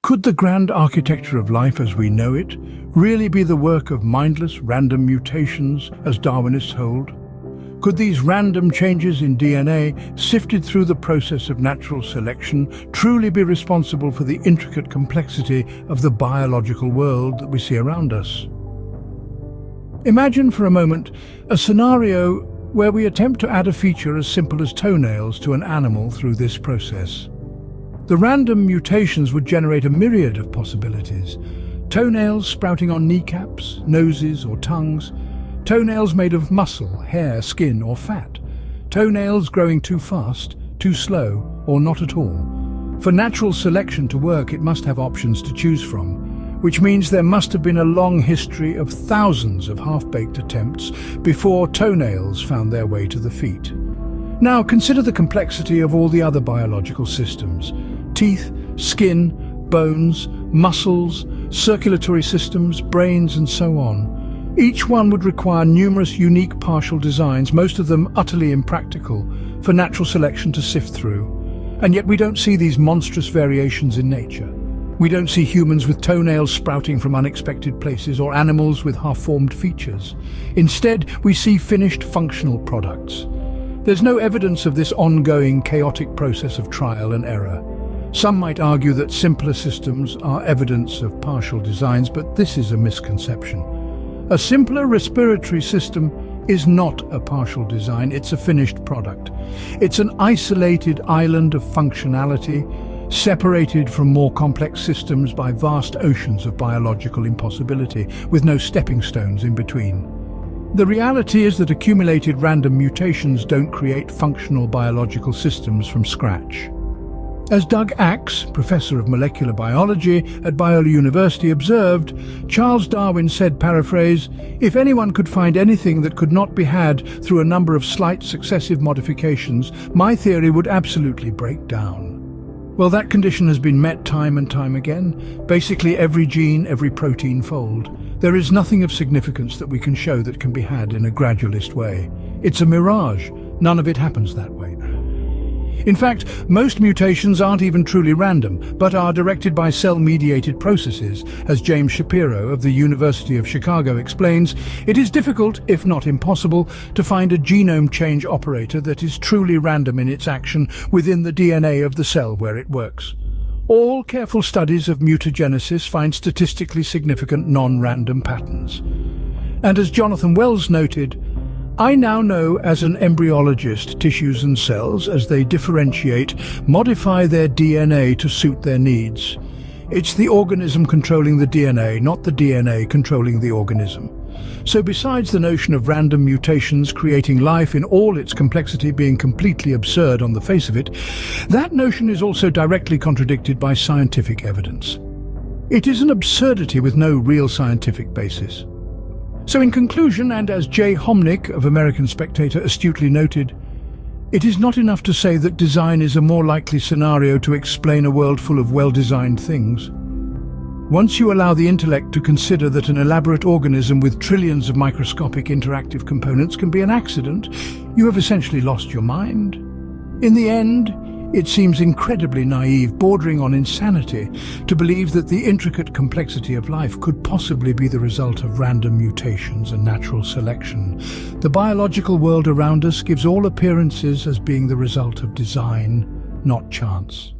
Could the grand architecture of life as we know it really be the work of mindless, random mutations, as Darwinists hold? Could these random changes in DNA, sifted through the process of natural selection, truly be responsible for the intricate complexity of the biological world that we see around us? Imagine for a moment a scenario where we attempt to add a feature as simple as toenails to an animal through this process. The random mutations would generate a myriad of possibilities. Toenails sprouting on kneecaps, noses or tongues. Toenails made of muscle, hair, skin or fat. Toenails growing too fast, too slow, or not at all. For natural selection to work, it must have options to choose from, which means there must have been a long history of thousands of half-baked attempts before toenails found their way to the feet. Now consider the complexity of all the other biological systems. Teeth, skin, bones, muscles, circulatory systems, brains and so on. Each one would require numerous unique partial designs, most of them utterly impractical, for natural selection to sift through. And yet we don't see these monstrous variations in nature. We don't see humans with toenails sprouting from unexpected places or animals with half-formed features. Instead, we see finished functional products. There's no evidence of this ongoing, chaotic process of trial and error. Some might argue that simpler systems are evidence of partial designs, but this is a misconception. A simpler respiratory system is not a partial design, it's a finished product. It's an isolated island of functionality, separated from more complex systems by vast oceans of biological impossibility, with no stepping stones in between. The reality is that accumulated random mutations don't create functional biological systems from scratch. As Doug Axe, professor of molecular biology at Biola University, observed, Charles Darwin said, paraphrase, "If anyone could find anything that could not be had through a number of slight successive modifications, my theory would absolutely break down." Well, that condition has been met time and time again. Basically every gene, every protein fold. There is nothing of significance that we can show that can be had in a gradualist way. It's a mirage. None of it happens that way. In fact, most mutations aren't even truly random, but are directed by cell-mediated processes. As James Shapiro of the University of Chicago explains, it is difficult, if not impossible, to find a genome change operator that is truly random in its action within the DNA of the cell where it works. All careful studies of mutagenesis find statistically significant non-random patterns. And as Jonathan Wells noted, "I now know as an embryologist tissues and cells, as they differentiate, modify their DNA to suit their needs. It's the organism controlling the DNA, not the DNA controlling the organism." So besides the notion of random mutations creating life in all its complexity being completely absurd on the face of it, that notion is also directly contradicted by scientific evidence. It is an absurdity with no real scientific basis. So in conclusion, and as Jay Homnick of American Spectator astutely noted, it is not enough to say that design is a more likely scenario to explain a world full of well-designed things. Once you allow the intellect to consider that an elaborate organism with trillions of microscopic interactive components can be an accident, you have essentially lost your mind. In the end, it seems incredibly naive, bordering on insanity, to believe that the intricate complexity of life could possibly be the result of random mutations and natural selection. The biological world around us gives all appearances as being the result of design, not chance.